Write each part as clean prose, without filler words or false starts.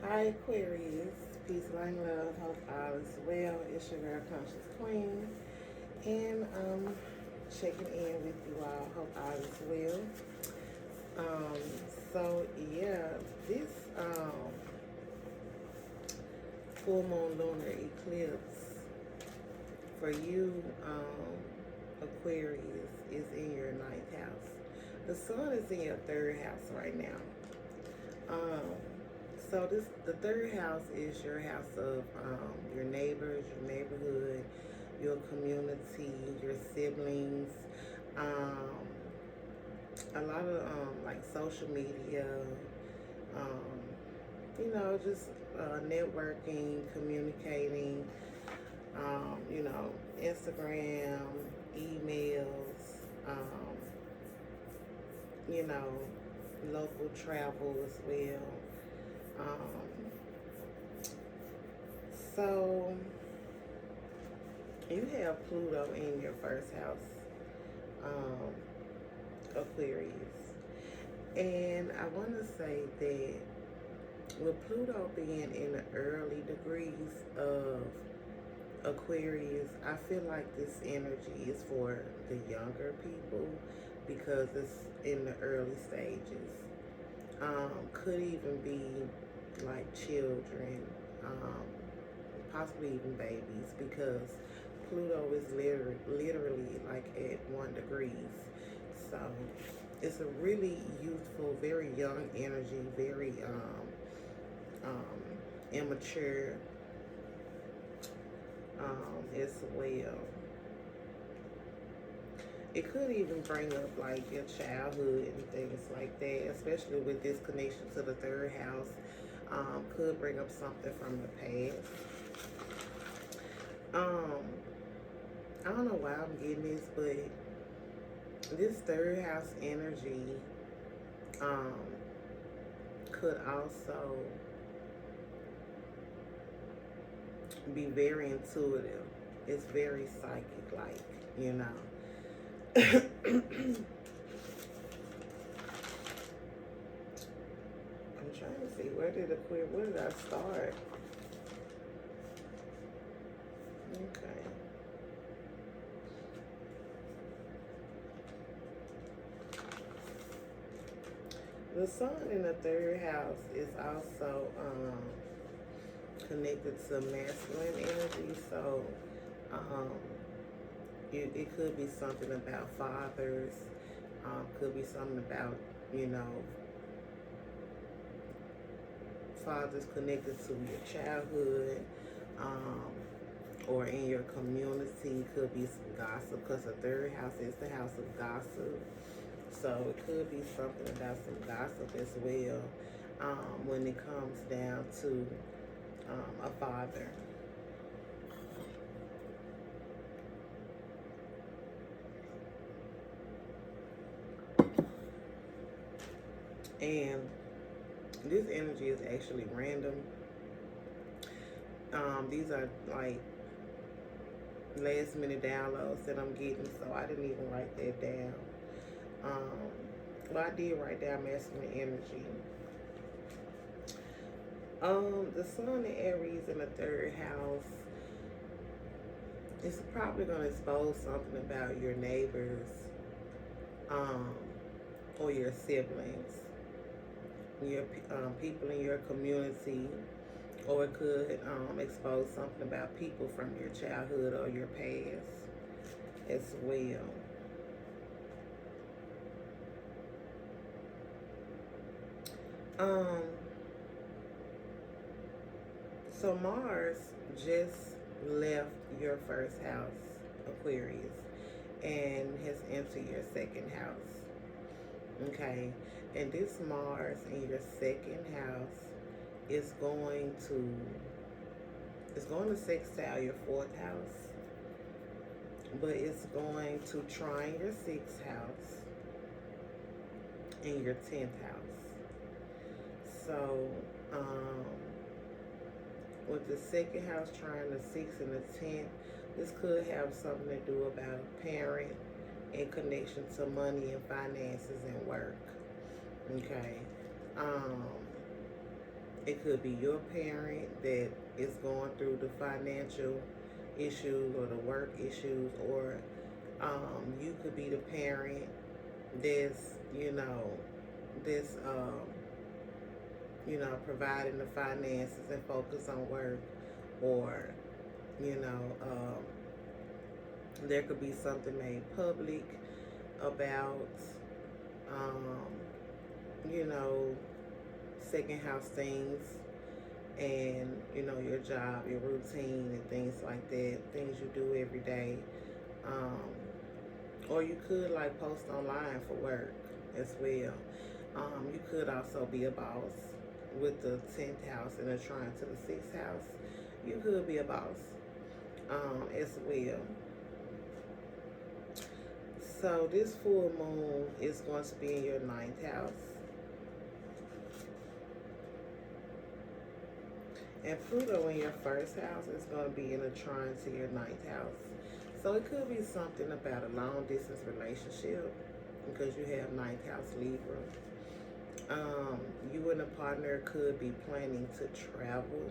Hi Aquarius, peace, light, and love. Hope all is well. It's your girl, Conscious Queen, and checking in with you all. Hope all is well. Um, so yeah, this full moon lunar eclipse for you, Aquarius, is in your ninth house. The sun is in your third house right now. Um, so the third house is your house of your neighbors, your neighborhood, your community, your siblings, um, a lot of like social media, um, just networking, communicating, Instagram, emails, you know, local travel as well. Um, so you have Pluto in your first house, Aquarius. And I want to say that with Pluto being in the early degrees of Aquarius, I feel like this energy is for the younger people because it's in the early stages. Could even be like children, um, possibly even babies, because Pluto is literally like at 1 degree. So it's a really youthful, very young energy, very immature as well. It could even bring up like your childhood and things like that, especially with this connection to the third house. Could bring up something from the past. Um, I don't know why I'm getting this, but this third house energy um, could also be very intuitive. It's very psychic, like, you know. I'm trying to see where did I start? Okay. The sun in the third house is also connected to masculine energy, so um, it could be something about fathers, could be something about, you know, fathers connected to your childhood, or in your community. Could be some gossip because the third house is the house of gossip. So it could be something about some gossip as well, when it comes down to a father. And this energy is actually random. These are like last minute downloads that I'm getting, so I didn't even write that down. Well, I did write down masculine energy. The sun in Aries in the third house is probably going to expose something about your neighbors, um, or your siblings, your people in your community, or it could expose something about people from your childhood or your past as well. Um, so Mars just left your first house, Aquarius, and has entered your second house. Okay, and this Mars in your second house is going to sextile your fourth house, but it's going to trine your sixth house and your 10th house. So, with the second house trying the 6th and the 10th, this could have something to do about a parent in connection to money and finances and work. Okay. It could be your parent that is going through the financial issues or the work issues, or you could be the parent that's, that's, providing the finances and focus on work, or, you know, there could be something made public about, um, you know, second house things, and your job, your routine, and things like that, things you do every day. um, or you could like post online for work as well. You could also be a boss with the 10th house and a trine to the 6th house. You could be a boss as well. So this full moon is going to be in your 9th house. And Pluto in your 1st house is going to be in a trine to your 9th house. So it could be something about a long distance relationship because you have 9th house Libra. You and a partner could be planning to travel.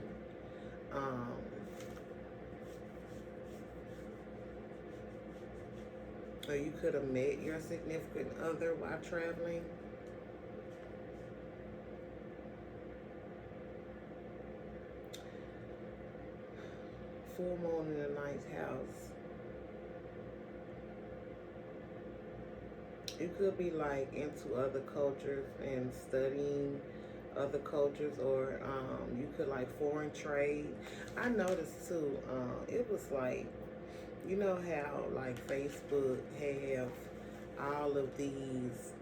Or you could have met your significant other while traveling. Full moon in the 9th house. You could be like into other cultures and studying other cultures, or you could like foreign trade. I noticed too, it was like, you know how like Facebook have all of these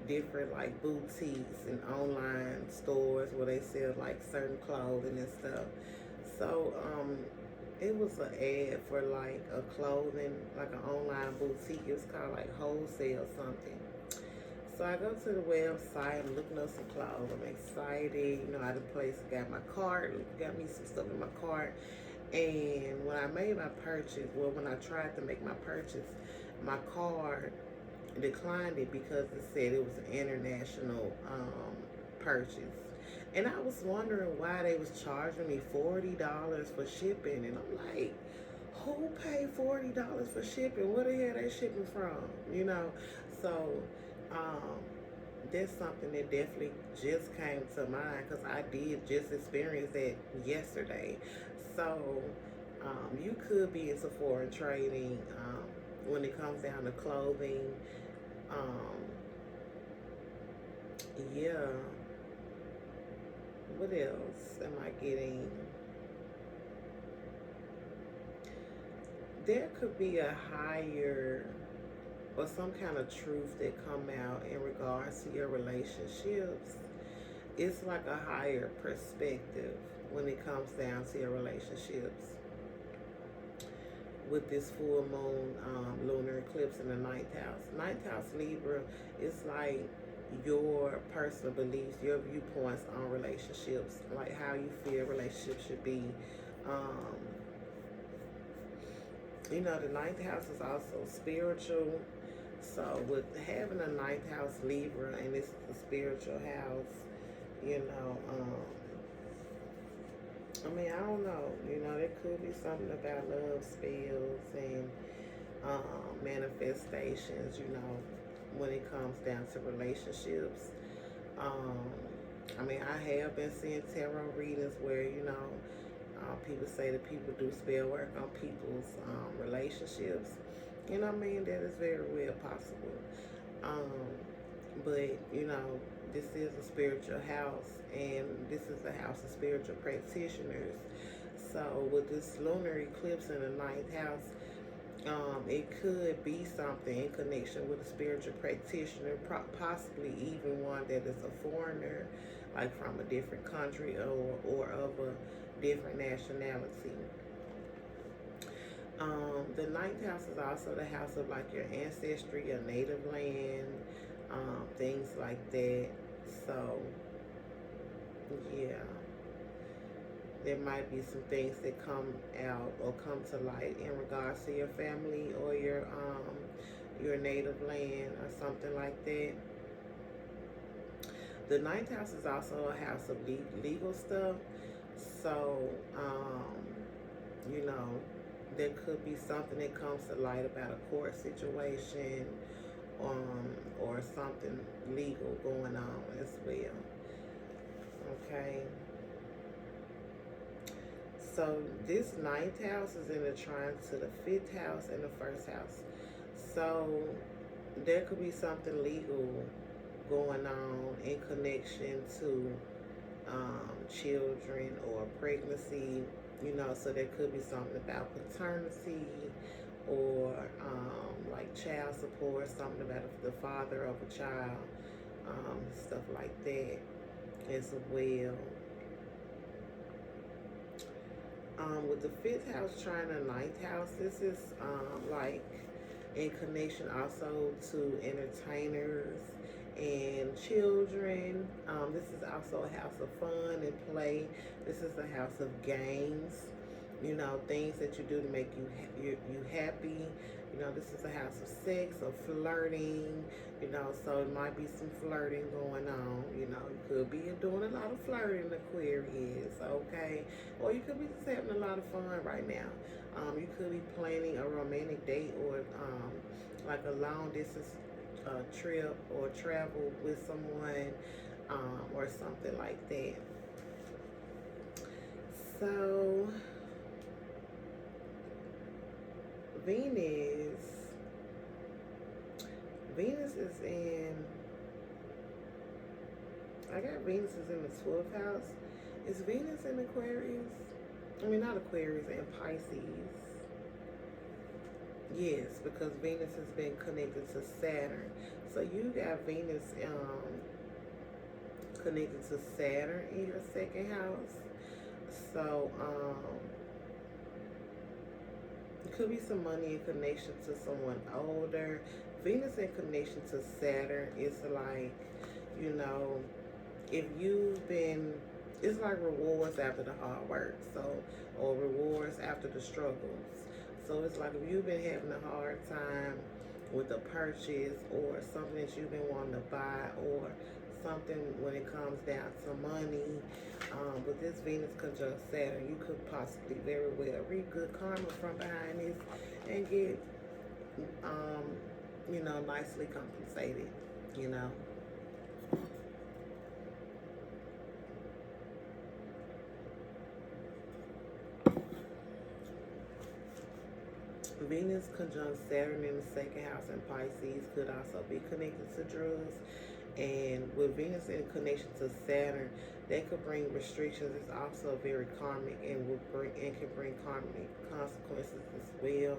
different like boutiques and online stores where they sell like certain clothing and stuff. So it was an ad for like a clothing, like an online boutique. It was called like Wholesale something. So I go to the website, I'm looking up some clothes. I'm excited. I done got my cart, got me some stuff in my cart. And when I made my purchase, well, when I tried to make my purchase, my card declined it because it said it was an international purchase. And I was wondering why they was charging me $40 for shipping. And I'm like, who paid $40 for shipping? Where the hell they shipping from? So that's something that definitely just came to mind because I did just experience that yesterday. So you could be into foreign trading when it comes down to clothing. Yeah. What else am I getting? There could be a higher or some kind of truth that come out in regards to your relationships. It's like a higher perspective when it comes down to your relationships. With this full moon lunar eclipse in the 9th house. 9th house Libra is like your personal beliefs, your viewpoints on relationships, like how you feel relationships should be. The 9th house is also spiritual. So with having a 9th house Libra and this is the spiritual house, I don't know. There could be something about love spells and manifestations, when it comes down to relationships. I have been seeing tarot readings where, people say that people do spell work on people's relationships. That is very well possible. But, this is a spiritual house, and this is a house of spiritual practitioners. So with this lunar eclipse in the 9th house, it could be something in connection with a spiritual practitioner, possibly even one that is a foreigner, like from a different country or of a different nationality. The 9th house is also the house of like your ancestry, your native land, things like that. So, yeah, there might be some things that come out or come to light in regards to your family or your native land or something like that. The ninth house is also a house of legal stuff. So, you know, there could be something that comes to light about a court situation, or something legal going on as well. Okay. So this ninth house is in a trine to the fifth house and the first house. So there could be something legal going on in connection to children or pregnancy, you know, so there could be something about paternity or like child support, something about the father of a child, stuff like that as well. With the fifth house trying the ninth house, this is like in connection also to entertainers and children. This is also a house of fun and play. This is a house of games, you know, things that you do to make you happy. You know, this is a house of sex or flirting, you know, so it might be some flirting going on. You know, you could be doing a lot of flirting, Aquarius, okay? Or you could be just having a lot of fun right now. You could be planning a romantic date, or like a long distance trip or travel with someone, or something like that. So Venus is in, I got Venus is in the 12th house. Is Venus in Aquarius? I mean, not Aquarius, in Pisces. Yes, because Venus has been connected to Saturn. So you got Venus connected to Saturn in your second house. So it could be some money in connection to someone older. Venus in connection to Saturn is like, you know, if you've been, it's like rewards after the hard work, so, or rewards after the struggles. So it's like if you've been having a hard time with a purchase or something that you've been wanting to buy, or something when it comes down to money, with this Venus conjunct Saturn, you could possibly very well reap good karma from behind this and get, you know, nicely compensated, you know. Venus conjunct Saturn in the second house in Pisces could also be connected to drugs. And with Venus in connection to Saturn, that could bring restrictions. It's also very karmic and can bring karmic consequences as well.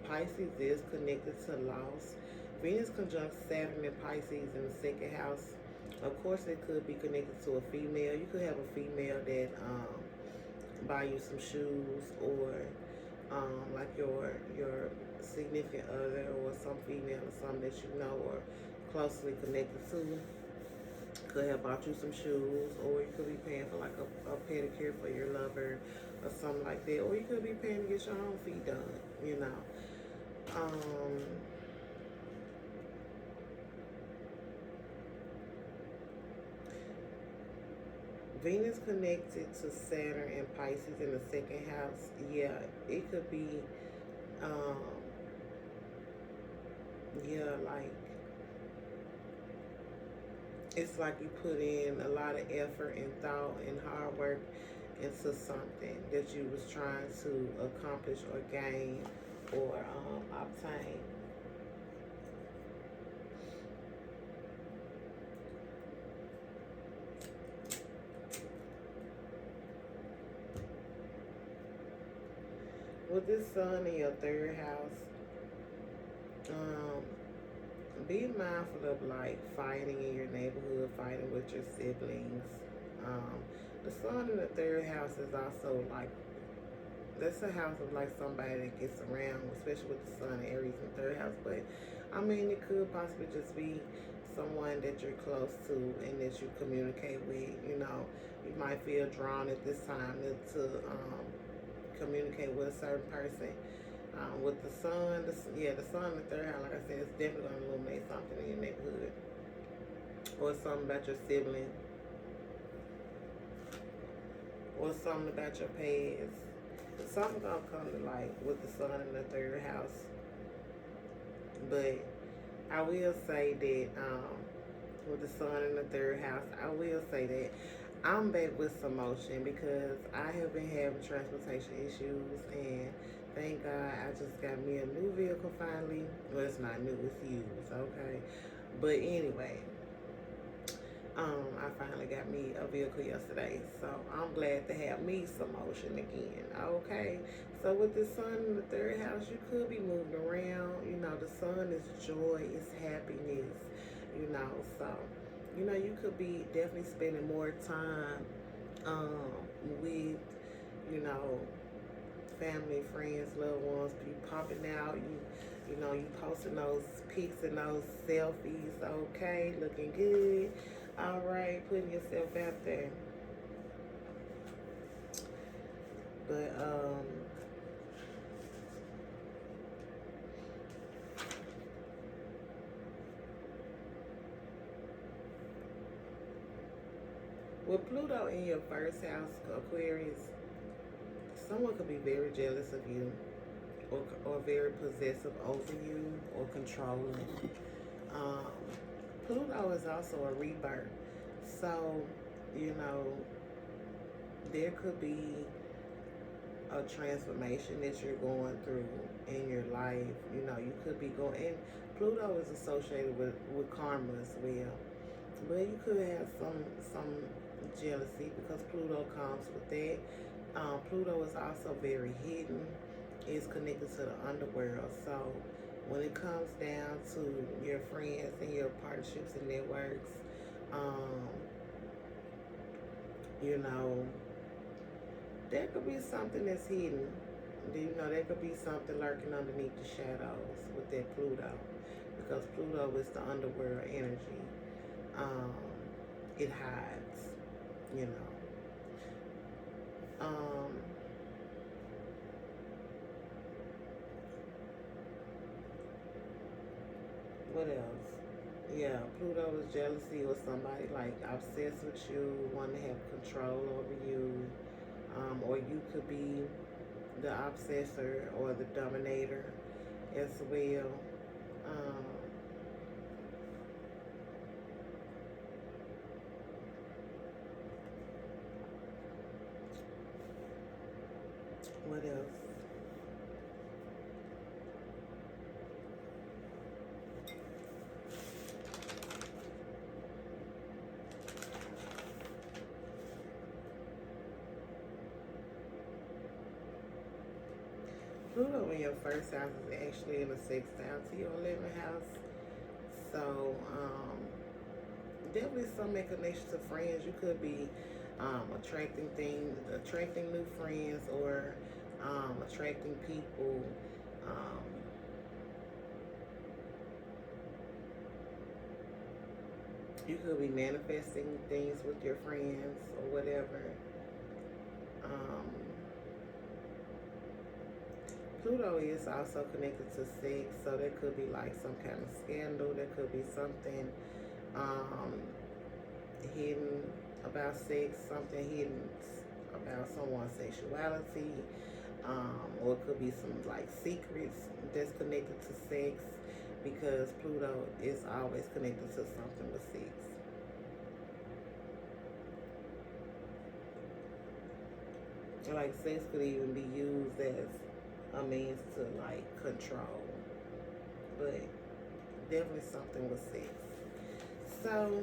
Pisces is connected to loss. Venus conjunct Saturn in Pisces in the second house. Of course, it could be connected to a female. You could have a female that buy you some shoes, or like your significant other, or some female or something that you know or closely connected to could have bought you some shoes, or you could be paying for like a pedicure for your lover or something like that, or you could be paying to get your own feet done, you know. Venus connected to Saturn and Pisces in the second house. Yeah, it could be, yeah, like, it's like you put in a lot of effort and thought and hard work into something that you was trying to accomplish or gain or obtain. With this sun in your third house, be mindful of like fighting in your neighborhood, fighting with your siblings. The sun in the third house is also like, that's a house of like somebody that gets around, especially with the sun and Aries in the third house. But I mean, it could possibly just be someone that you're close to and that you communicate with. You know, you might feel drawn at this time to communicate with a certain person. With the sun, the sun in the third house, like I said, it's definitely going to illuminate something in your neighborhood or something about your sibling, or something about your past. Something gonna come to light with the sun in the third house. But I will say that with the sun in the third house, I will say that I'm back with some motion because I have been having transportation issues, and thank God I just got me a new vehicle finally. Well, it's not new, it's used, okay? But anyway, I finally got me a vehicle yesterday, so I'm glad to have me some motion again. Okay, so with the sun in the third house, you could be moving around. You know, the sun is joy, it's happiness. You know, so you could be definitely spending more time with you know family, friends, loved ones. You popping out, you posting those pics and those selfies. Okay, looking good. All right, putting yourself out there. But with Pluto in your first house, Aquarius, someone could be very jealous of you, or very possessive over you, or controlling. Um, Pluto is also a rebirth. So, you know, there could be a transformation that you're going through in your life. You know, you could be going, and Pluto is associated with karma as well. But you could have some jealousy because Pluto comes with that. Pluto is also very hidden. It's connected to the underworld. So when it comes down to your friends and your partnerships and networks, um, you know, there could be something that's hidden. You know, there could be something lurking underneath the shadows with that Pluto, because Pluto is the underworld energy. Um, it hides, you know. What else? Yeah, Pluto is jealousy, or somebody like obsessed with you, want to have control over you, or you could be the obsessor or the dominator as well. Um, what else? Pluto in your first house is actually in the sixth house to your 11th house. So, definitely some connection to friends. You could be attracting new friends, or attracting people. Um, you could be manifesting things with your friends or whatever. Um, Pluto is also connected to sex, so there could be like some kind of scandal. There could be something um, hidden about sex, something hidden about someone's sexuality, or it could be some like secrets that's connected to sex, because Pluto is always connected to something with sex. Like sex could even be used as a means to like control, but definitely something with sex. So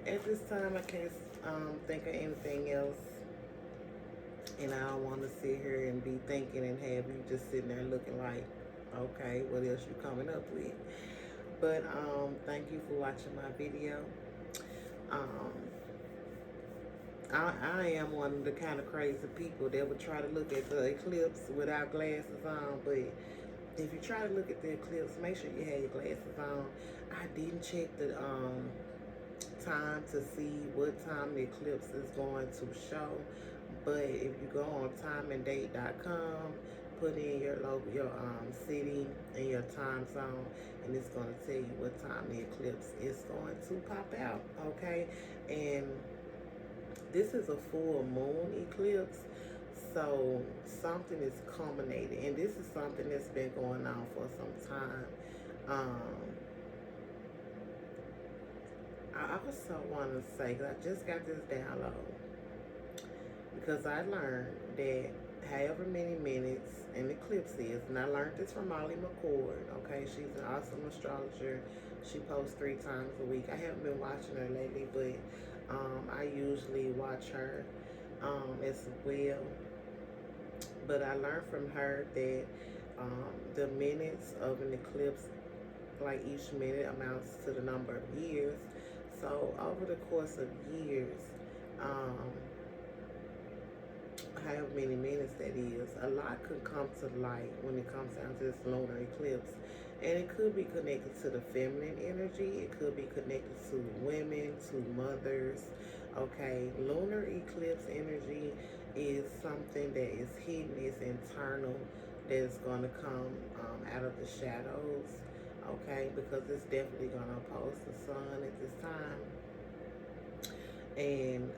at this time, I can't think of anything else, and I don't want to sit here and be thinking and have you just sitting there looking like, okay, what else you coming up with? But thank you for watching my video. Um, I am one of the kind of crazy people that would try to look at the eclipse without glasses on, but if you try to look at the eclipse, make sure you have your glasses on. I didn't check the time to see what time the eclipse is going to show, but if you go on timeanddate.com, put in your local, your city and your time zone, and it's going to tell you what time the eclipse is going to pop out. Okay, and this is a full moon eclipse, so something is culminating, and this is something that's been going on for some time. I also want to say, because I just got this download, because I learned that however many minutes an eclipse is, and I learned this from Molly McCord. Okay, she's an awesome astrologer. She posts 3 times a week. I haven't been watching her lately, but I usually watch her as well. But I learned from her that the minutes of an eclipse, like each minute amounts to the number of years. So over the course of years, however many minutes that is, a lot could come to light when it comes down to this lunar eclipse. And it could be connected to the feminine energy. It could be connected to women, to mothers. Okay, lunar eclipse energy is something that is hidden, is internal, that is going to come out of the shadows. Okay, because it's definitely going to oppose the sun at this time. And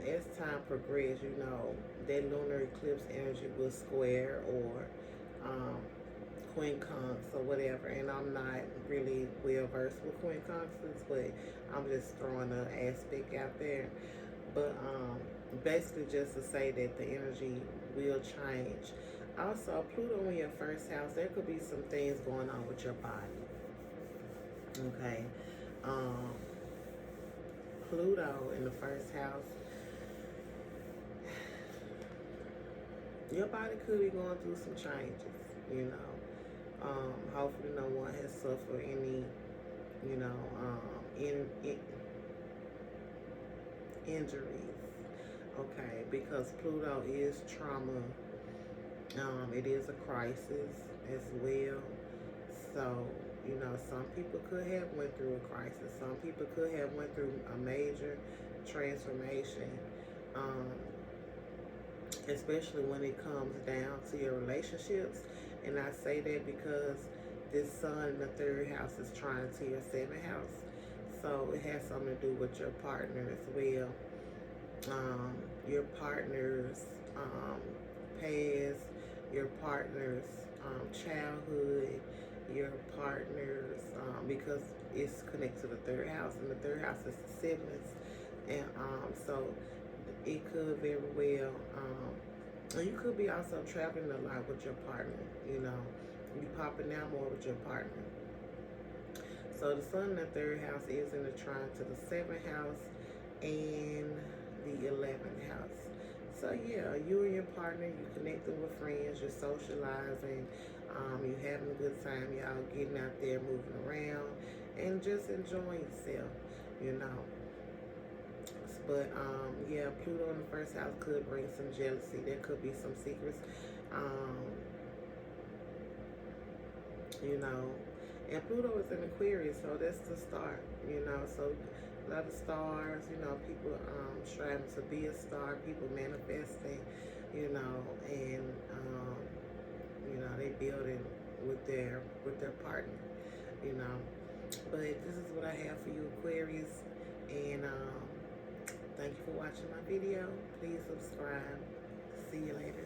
as time progresses, you know, that lunar eclipse energy will square or quincunx or whatever. And I'm not really well versed with quincunxes, but I'm just throwing an aspect out there. But basically just to say that the energy will change. Also, Pluto in your first house, there could be some things going on with your body. Okay. Pluto in the first house, your body could be going through some changes, you know. Hopefully no one has suffered any, you know, injuries. Okay, because Pluto is trauma. It is a crisis as well. So, you know, some people could have went through a crisis. Some people could have went through a major transformation, especially when it comes down to your relationships. And I say that because this sun in the 3rd house is trying to your 7th house. So it has something to do with your partner as well. Your partner's past, your partner's childhood, your partner's, because it's connected to the 3rd house, and the 3rd house is the siblings. And so it could very well, and you could be also traveling a lot with your partner, you know, you popping out more with your partner. So the sun in the 3rd house is in the trine to the 7th house and the 11th house. So yeah, you and your partner, you connecting with friends, you're socializing, you're having a good time, y'all getting out there, moving around, and just enjoying yourself, you know. But yeah, Pluto in the 1st house could bring some jealousy. There could be some secrets, you know. And Pluto is in Aquarius, so that's the start, you know. So a lot of stars, you know, people striving to be a star, people manifesting, you know, and you know, they building with their partner, you know. But this is what I have for you, Aquarius, and thank you for watching my video. Please subscribe. See you later.